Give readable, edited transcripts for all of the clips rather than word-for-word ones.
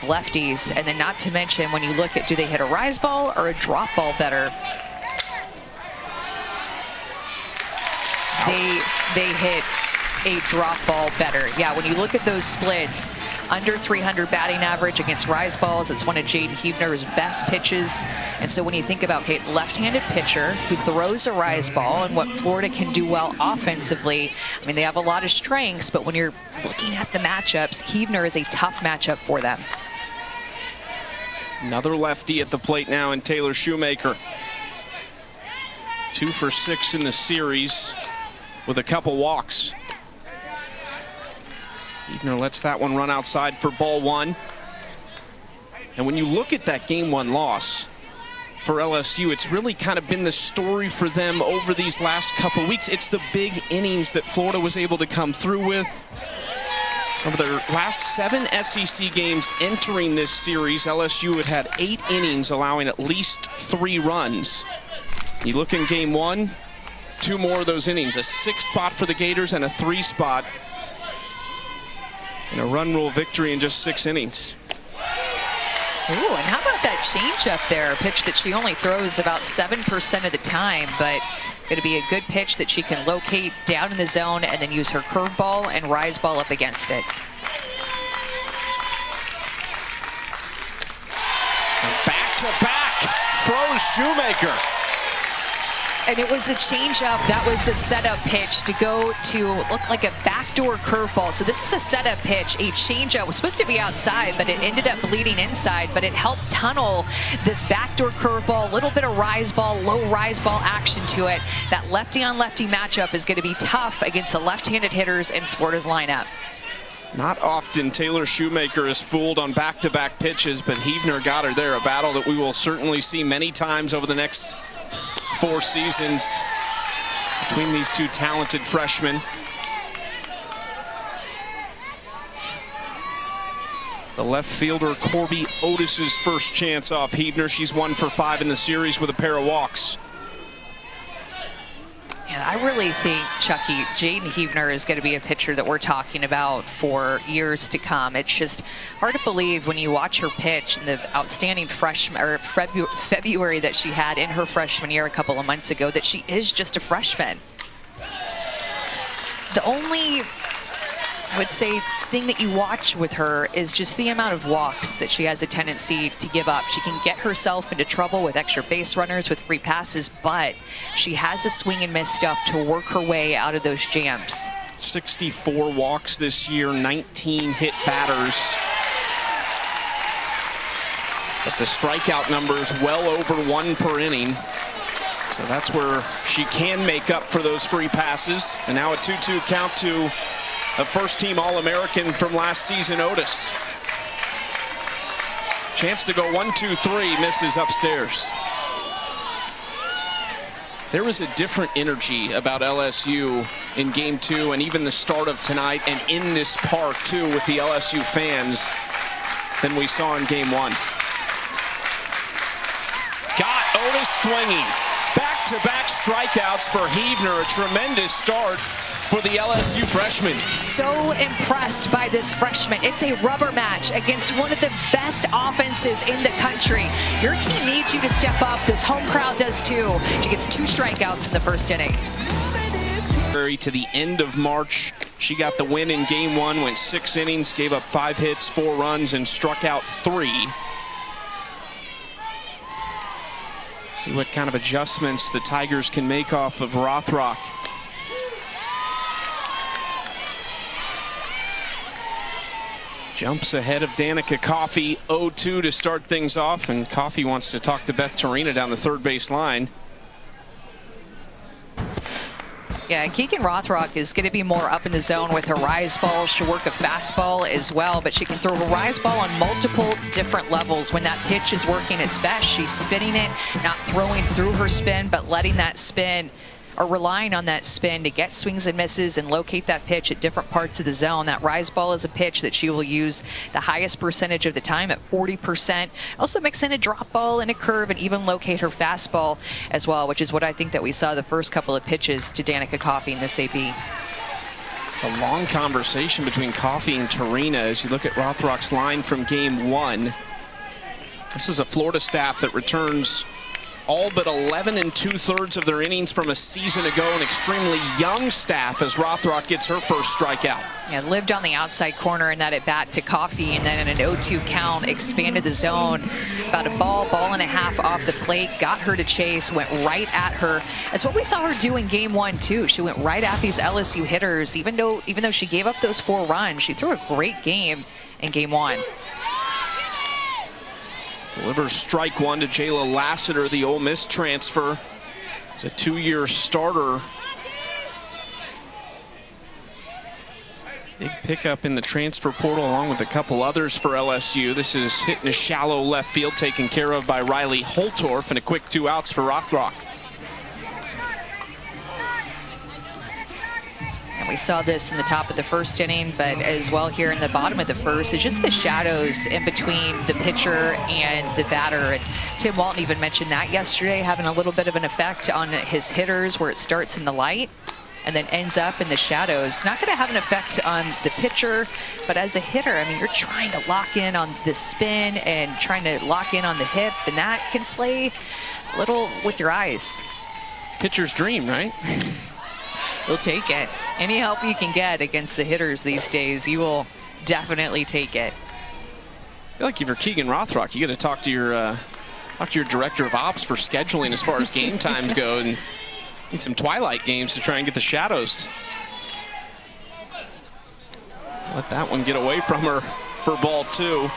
lefties, and then not to mention when you look at, do they hit a rise ball or a drop ball better? They hit a drop ball better. Yeah, when you look at those splits, under 300 batting average against rise balls, it's one of Jaden Huebner's best pitches. And so when you think about, okay, left-handed pitcher who throws a rise ball and what Florida can do well offensively, I mean, they have a lot of strengths, but when you're looking at the matchups, Huebner is a tough matchup for them. Another lefty at the plate now in Taylor Shoemaker. 2 for 6 in the series with a couple walks. Huebner lets that one run outside for ball 1. And when you look at that game 1 loss for LSU, it's really kind of been the story for them over these last couple weeks. It's the big innings that Florida was able to come through with. Over their last 7 SEC games entering this series, LSU had 8 innings, allowing at least 3 runs. You look in game 1, 2 more of those innings, a 6 spot for the Gators and a 3 spot. And a run rule victory in just 6 innings. Ooh, and how about that changeup there? A pitch that she only throws about 7% of the time, but going to be a good pitch that she can locate down in the zone and then use her curveball and rise ball up against it. Back to back, throws Shoemaker. And it was a changeup. That was a setup pitch to go to look like a backdoor curveball. So this is a setup pitch. A changeup was supposed to be outside, but it ended up bleeding inside. But it helped tunnel this backdoor curveball, a little bit of rise ball, low rise ball action to it. That lefty on lefty matchup is going to be tough against the left-handed hitters in Florida's lineup. Not often Taylor Shoemaker is fooled on back-to-back pitches, but Huebner got her there. A battle that we will certainly see many times over the next 4 seasons between these 2 talented freshmen. The left fielder Corby Otis's first chance off Huebner. She's 1 for 5 in the series with a pair of walks. And I really think, Chucky, Jaden Huebner is going to be a pitcher that we're talking about for years to come. It's just hard to believe when you watch her pitch in the outstanding February that she had in her freshman year a couple of months ago, that she is just a freshman. The only, I would say, thing that you watch with her is just the amount of walks that she has a tendency to give up. She can get herself into trouble with extra base runners, with free passes, but she has a swing and miss stuff to work her way out of those jams. 64 walks this year, 19 hit batters. But the strikeout number is well over 1 per inning. So that's where she can make up for those free passes. And now a 2-2 count to a first-team All-American from last season, Otis. Chance to go 1-2-3, misses upstairs. There was a different energy about LSU in game 2 and even the start of tonight and in this park too with the LSU fans than we saw in game 1. Got Otis swinging. Back-to-back strikeouts for Huebner, a tremendous start for the LSU freshman. So impressed by this freshman. It's a rubber match against one of the best offenses in the country. Your team needs you to step up. This home crowd does too. She gets 2 strikeouts in the first inning. To the end of March, she got the win in game 1, went 6 innings, gave up 5 hits, 4 runs, and struck out 3. See what kind of adjustments the Tigers can make off of Rothrock. Jumps ahead of Danica Coffey, 0-2 to start things off, and Coffey wants to talk to Beth Torina down the third base line. Yeah, Keegan Rothrock is going to be more up in the zone with her rise ball. She'll work a fastball as well, but she can throw a rise ball on multiple different levels. When that pitch is working its best, she's spinning it, not throwing through her spin, but letting that spin or relying on that spin to get swings and misses and locate that pitch at different parts of the zone. That rise ball is a pitch that she will use the highest percentage of the time at 40%. Also mix in a drop ball and a curve and even locate her fastball as well, which is what I think that we saw the first couple of pitches to Danica Coffey in this AP. It's a long conversation between Coffey and Torina as you look at Rothrock's line from game 1. This is a Florida staff that returns all but 11 2/3 of their innings from a season ago. An extremely young staff as Rothrock gets her first strikeout. Yeah, lived on the outside corner in that at bat to Coffey, and then in an 0-2 count, expanded the zone. About a ball and a half off the plate, got her to chase, went right at her. That's what we saw her do in game 1 too. She went right at these LSU hitters, even though she gave up those 4 runs. She threw a great game in game 1. Delivers strike 1 to Jayla Lassiter, the Ole Miss transfer. It's a 2-year starter. Big pickup in the transfer portal along with a couple others for LSU. This is hit in a shallow left field, taken care of by Riley Holtorf, and a quick 2 outs for Rothrock. And we saw this in the top of the first inning, but as well here in the bottom of the first. It's just the shadows in between the pitcher and the batter. And Tim Walton even mentioned that yesterday, having a little bit of an effect on his hitters where it starts in the light and then ends up in the shadows. Not going to have an effect on the pitcher, but as a hitter, I mean, you're trying to lock in on the spin and trying to lock in on the hip, and that can play a little with your eyes. Pitcher's dream, right? You'll take it. Any help you can get against the hitters these days, you will definitely take it. I feel like if you're Keegan Rothrock, you got to talk to your director of ops for scheduling as far as game times go, and need some twilight games to try and get the shadows. Let that one get away from her for ball 2.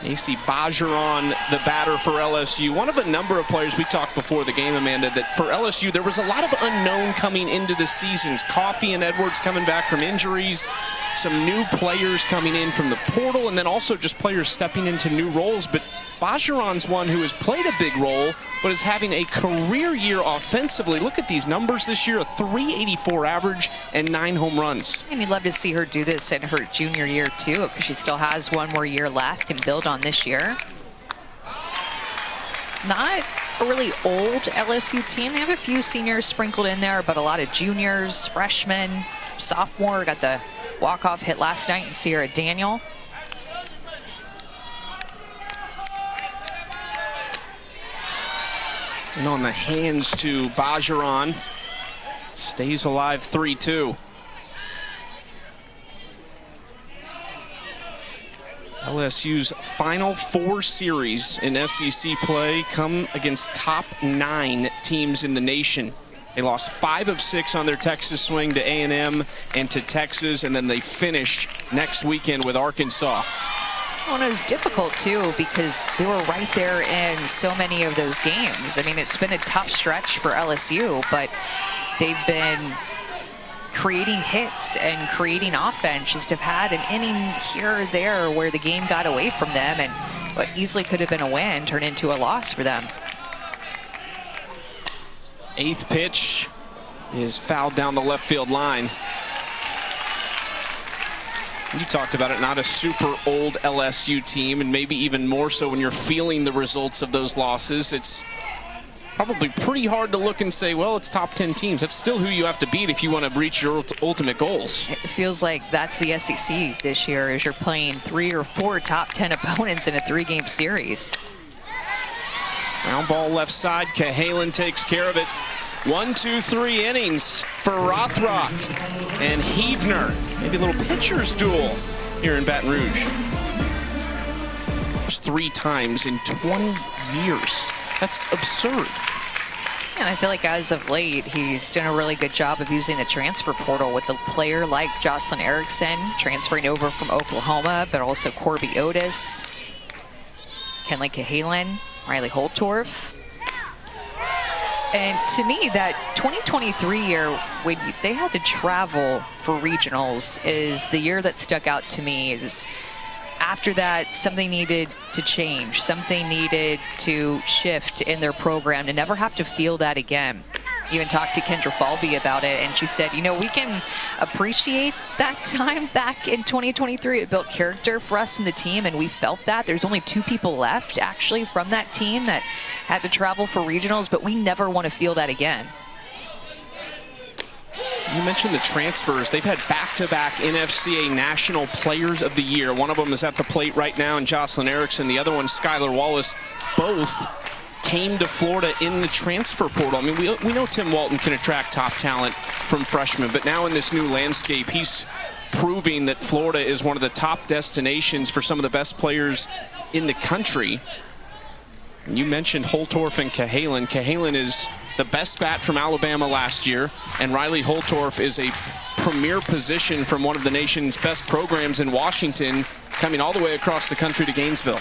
AC Bajaran, the batter for LSU. One of a number of players we talked before the game, Amanda, that for LSU, there was a lot of unknown coming into the seasons. Coffey and Edwards coming back from injuries, some new players coming in from the portal, and then also just players stepping into new roles. But Bajaran's one who has played a big role, but is having a career year offensively. Look at these numbers this year, a .384 average and 9 home runs. And you'd love to see her do this in her junior year too, because she still has one more year left and build on this year. Not a really old LSU team. They have a few seniors sprinkled in there, but a lot of juniors, freshmen, sophomore. Got the walk-off hit last night in Sierra Daniel. And on the hands to Bajaran. Stays alive 3-2. LSU's final 4 series in SEC play come against top 9 teams in the nation. They lost 5 of 6 on their Texas swing to A&M and to Texas, and then they finish next weekend with Arkansas. Well, it was difficult too because they were right there in so many of those games. I mean, it's been a tough stretch for LSU, but they've been creating hits and creating offense. Just have had an inning here or there where the game got away from them, and what easily could have been a win turned into a loss for them. 8th pitch is fouled down the left field line. You talked about it, not a super old LSU team, and maybe even more so when you're feeling the results of those losses. It's probably pretty hard to look and say, well, it's top 10 teams. That's still who you have to beat if you want to reach your ultimate goals. It feels like that's the SEC this year, as you're playing 3 or 4 top 10 opponents in a 3-game series. Ground ball left side. Cahalan takes care of it. 1, 2, 3 innings for Rothrock and Heavner. Maybe a little pitcher's duel here in Baton Rouge. 3 times in 20 years. That's absurd. And I feel like as of late, he's done a really good job of using the transfer portal with a player like Jocelyn Erickson transferring over from Oklahoma, but also Corby Otis, Kenley Cahalan, Riley Holtorf. And to me, that 2023 year, when they had to travel for regionals, is the year that stuck out to me. Is after that, something needed to change. Something needed to shift in their program to never have to feel that again. Even talked to Kendra Falby about it, and she said, you know, we can appreciate that time back in 2023. It built character for us in the team, and we felt that. There's only 2 people left, actually, from that team that had to travel for regionals, but we never want to feel that again. You mentioned the transfers. They've had back-to-back NFCA National Players of the Year. One of them is at the plate right now, and Jocelyn Erickson. The other one, Skylar Wallace. Both came to Florida in the transfer portal. I mean, we know Tim Walton can attract top talent from freshmen, but now in this new landscape, he's proving that Florida is one of the top destinations for some of the best players in the country. And you mentioned Holtorf and Cahalan. Cahalan is the best bat from Alabama last year, and Riley Holtorf is a premier position from one of the nation's best programs in Washington, coming all the way across the country to Gainesville.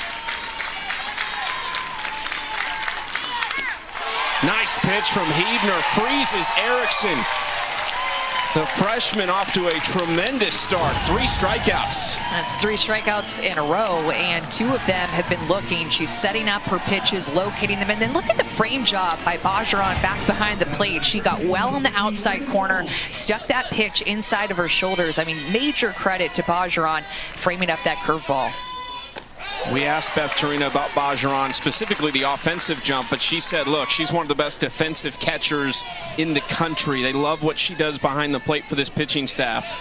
Nice pitch from Hebner, freezes Erickson. The freshman off to a tremendous start. 3 strikeouts. That's 3 strikeouts in a row, and 2 of them have been looking. She's setting up her pitches, locating them, and then look at the frame job by Bajaran back behind the plate. She got well in the outside corner, stuck that pitch inside of her shoulders. I mean, major credit to Bajaran framing up that curveball. We asked Beth Torina about Bajaran, specifically the offensive jump, but she said, look, she's one of the best defensive catchers in the country. They love what she does behind the plate for this pitching staff.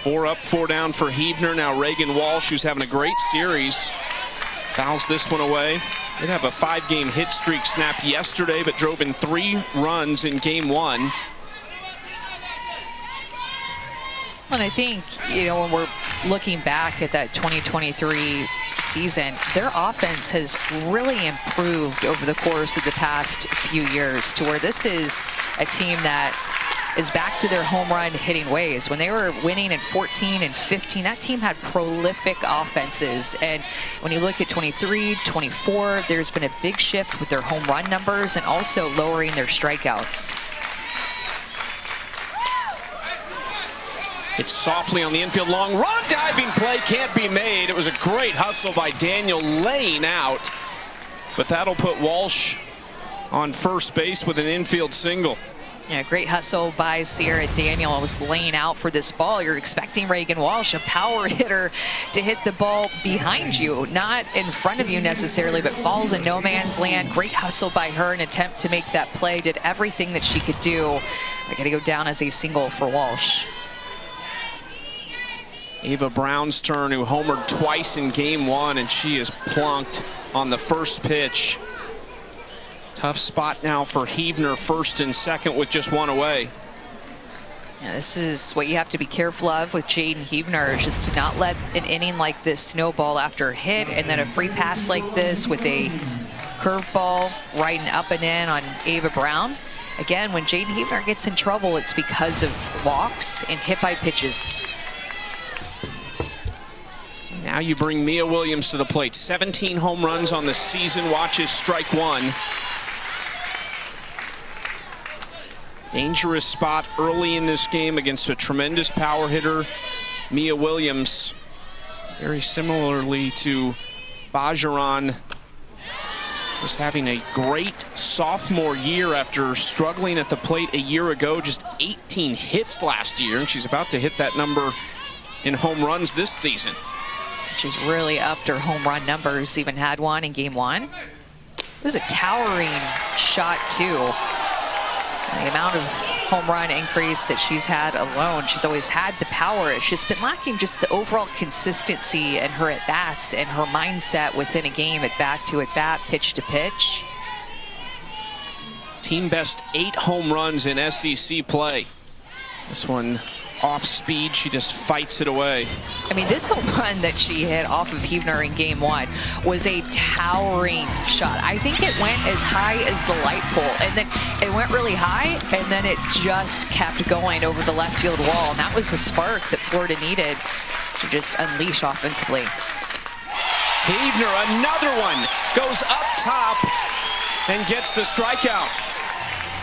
4 up, 4 down for Hebner. Now Reagan Walsh, who's having a great series, fouls this one away. They'd have a 5-game hit streak snapped yesterday, but drove in 3 runs in game 1. And I think, you know, when we're looking back at that 2023 season, their offense has really improved over the course of the past few years, to where this is a team that is back to their home run hitting ways. When they were winning in 14 and 15, that team had prolific offenses. And when you look at 23, 24, there's been a big shift with their home run numbers and also lowering their strikeouts. It's softly on the infield, long run, diving play can't be made. It was a great hustle by Daniel laying out, but that'll put Walsh on first base with an infield single. Yeah, great hustle by Sierra Daniels laying out for this ball. You're expecting Reagan Walsh, a power hitter, to hit the ball behind you, not in front of you necessarily, but falls in no man's land. Great hustle by her, an attempt to make that play, did everything that she could do. They're going to go down as a single for Walsh. Ava Brown's turn, who homered twice in game 1, and she is plunked on the first pitch. Tough spot now for Hebner, first and second with just 1 away. Yeah, this is what you have to be careful of with Jaden Hebner, is just to not let an inning like this snowball after a hit, and then a free pass like this with a curveball riding up and in on Ava Brown. Again, when Jaden Hebner gets in trouble, it's because of walks and hit by pitches. Now you bring Mia Williams to the plate. 17 home runs on the season. Watches strike 1. Dangerous spot early in this game against a tremendous power hitter, Mia Williams. Very similarly to Bajaran, was having a great sophomore year after struggling at the plate a year ago. Just 18 hits last year, and she's about to hit that number in home runs this season. She's really upped her home run numbers, even had one in game 1. It was a towering shot too. The amount of home run increase that she's had alone, she's always had the power. It's just been lacking just the overall consistency in her at-bats and her mindset within a game, at bat to at bat, pitch to pitch. Team best 8 home runs in SEC play. This one off speed, she just fights it away. I mean, this home run that she hit off of Hebner in game 1 was a towering shot. I think it went as high as the light pole, and then it went really high, and then it just kept going over the left field wall, and that was the spark that Florida needed to just unleash offensively. Hebner, another one, goes up top and gets the strikeout.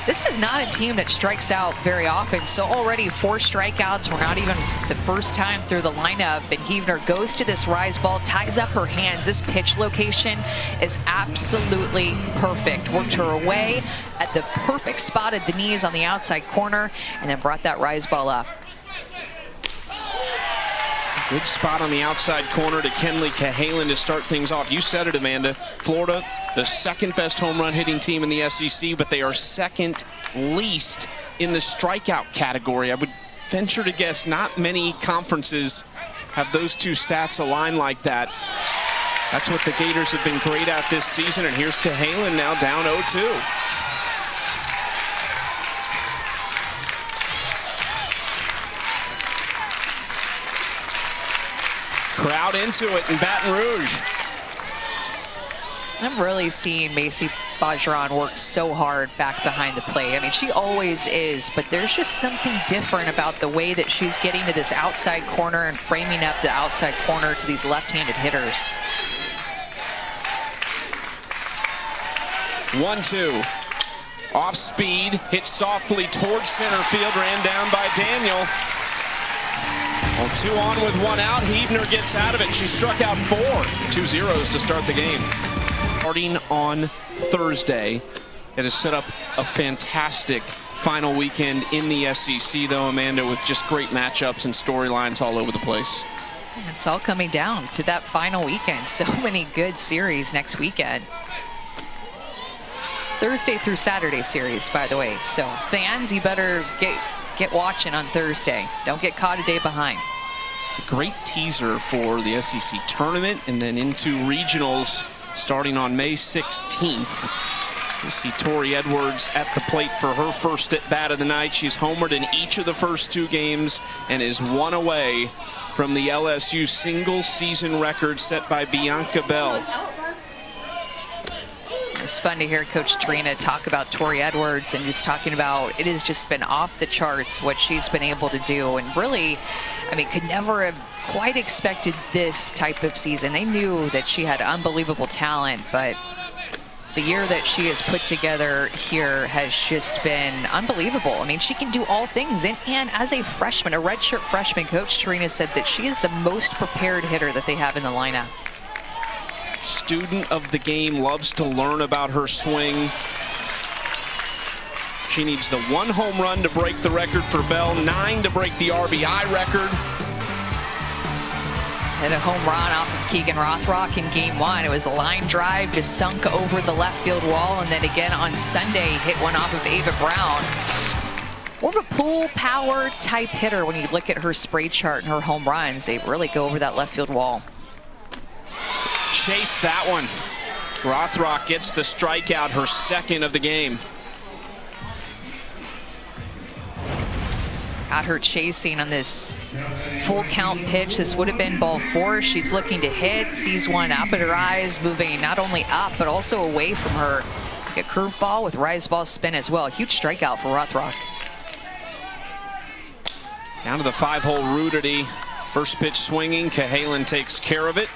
This is not a team that strikes out very often, so already 4 strikeouts. We're not even the first time through the lineup, and Hebner goes to this rise ball, ties up her hands. This pitch location is absolutely perfect. Worked her away at the perfect spot at the knees on the outside corner, and then brought that rise ball up. Good spot on the outside corner to Kenley Cahalan to start things off. You said it, Amanda. Florida the second best home run hitting team in the SEC, but they are second least in the strikeout category. I would venture to guess not many conferences have those two stats aligned like that. That's what the Gators have been great at this season, and here's Cahalan now down 0-2. Crowd into it in Baton Rouge. I'm really seeing Macy Bajaran work so hard back behind the plate. I mean, she always is, but there's just something different about the way that she's getting to this outside corner and framing up the outside corner to these left-handed hitters. 1-2. Off speed, hit softly towards center field, ran down by Daniel. Well, 2 on with 1 out. Huebner gets out of it. She struck out 4. 2 zeros to start the game. Starting on Thursday, it has set up a fantastic final weekend in the SEC, though, Amanda, with just great matchups and storylines all over the place. It's all coming down to that final weekend. So many good series next weekend. It's Thursday through Saturday series, by the way. So fans, you better get watching on Thursday. Don't get caught a day behind. It's a great teaser for the SEC tournament and then into regionals starting on May 16th. You'll see Tori Edwards at the plate for her first at bat of the night. She's homered in each of the first 2 games and is 1 away from the LSU single season record set by Bianca Bell. It's fun to hear Coach Trina talk about Tori Edwards and just talking about it has just been off the charts what she's been able to do, and really, I mean, could never have quite expected this type of season. They knew that she had unbelievable talent, but the year that she has put together here has just been unbelievable. I mean, she can do all things, and as a freshman, a redshirt freshman, Coach Trina said that she is the most prepared hitter that they have in the lineup. Student of the game, loves to learn about her swing. She needs the 1 home run to break the record for Bell, 9 to break the RBI record. Hit a home run off of Keegan Rothrock in game 1. It was a line drive, just sunk over the left field wall, and then again on Sunday, hit one off of Ava Brown. More of a pull power type hitter when you look at her spray chart and her home runs. They really go over that left field wall. Chased that one. Rothrock gets the strikeout, her second of the game. Got her chasing on this full count pitch. This would have been ball 4. She's looking to hit, sees one up at her eyes, moving not only up but also away from her. A curveball with rise ball spin as well. Huge strikeout for Rothrock. Down to the 5-hole Rudity. First pitch swinging. Cahalan takes care of it.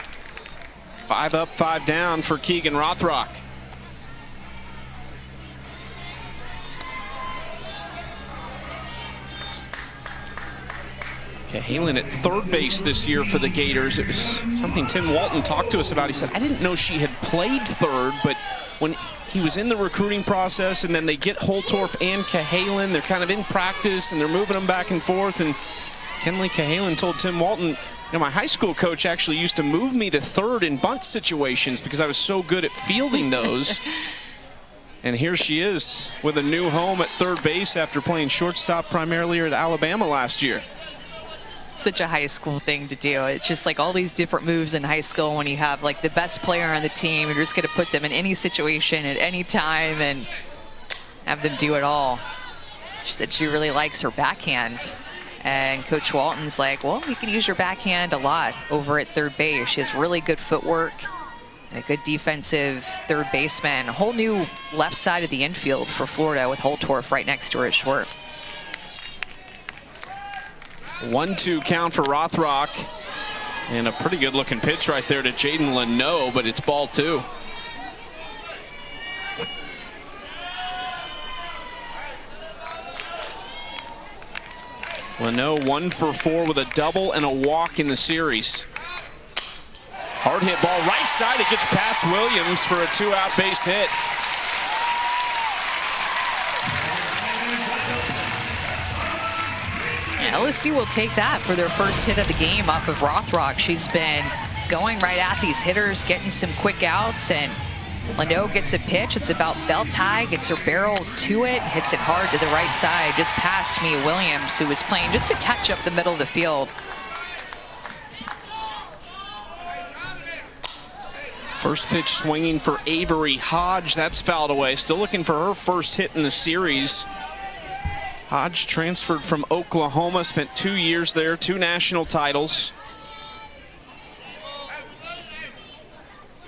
5 up, 5 down for Keegan Rothrock. Cahalan at third base this year for the Gators. It was something Tim Walton talked to us about. He said, I didn't know she had played third, but when he was in the recruiting process and then they get Holtorf and Cahalan, they're kind of in practice and they're moving them back and forth. And Kenley Cahalan told Tim Walton, you know, my high school coach actually used to move me to third in bunt situations because I was so good at fielding those. And here she is with a new home at third base after playing shortstop primarily at Alabama last year. Such a high school thing to do. It's just like all these different moves in high school when you have like the best player on the team. You're just going to put them in any situation at any time and have them do it all. She said she really likes her backhand. And Coach Walton's like, well, you can use your backhand a lot over at third base. She has really good footwork and a good defensive third baseman. A whole new left side of the infield for Florida with Holtorf right next to her at short. 1-2 count for Rothrock. And a pretty good looking pitch right there to Jaden Leno, but it's ball 2. Leno 1 for 4 with a double and a walk in the series. Hard hit ball right side. It gets past Williams for a 2-out base hit. LSU will take that for their first hit of the game off of Rothrock. She's been going right at these hitters, getting some quick outs, and Leno gets a pitch. It's about belt high, gets her barrel to it, hits it hard to the right side, just past Mia Williams, who was playing just a touch up the middle of the field. First pitch swinging for Avery Hodge. That's fouled away. Still looking for her first hit in the series. Hodge transferred from Oklahoma, spent 2 years there, 2 national titles.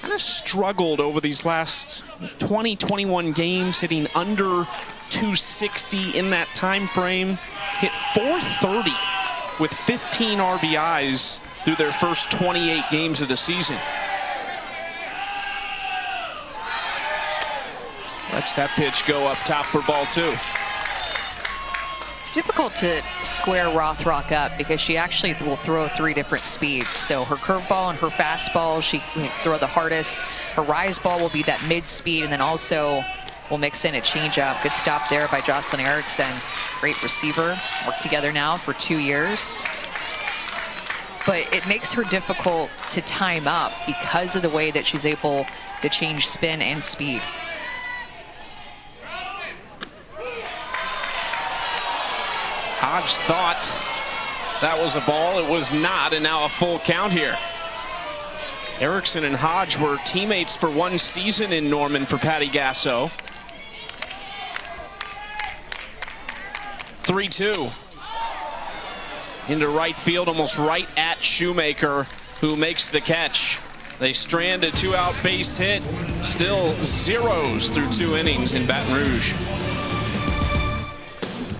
Kind of struggled over these last 20, 21 games, hitting under 260 in that time frame. Hit .430 with 15 RBIs through their first 28 games of the season. Lets that pitch go up top for ball 2. It's difficult to square Rothrock up because she actually will throw 3 different speeds. So her curveball and her fastball, she will throw the hardest. Her rise ball will be that mid-speed, and then also will mix in a changeup. Good stop there by Jocelyn Erickson. Great receiver. Worked together now for 2 years. But it makes her difficult to time up because of the way that she's able to change spin and speed. Hodge thought that was a ball. It was not, and now a full count here. Erickson and Hodge were teammates for 1 season in Norman for Patty Gasso. 3-2. Into right field, almost right at Shoemaker, who makes the catch. They strand a 2-out base hit. Still zeros through 2 innings in Baton Rouge.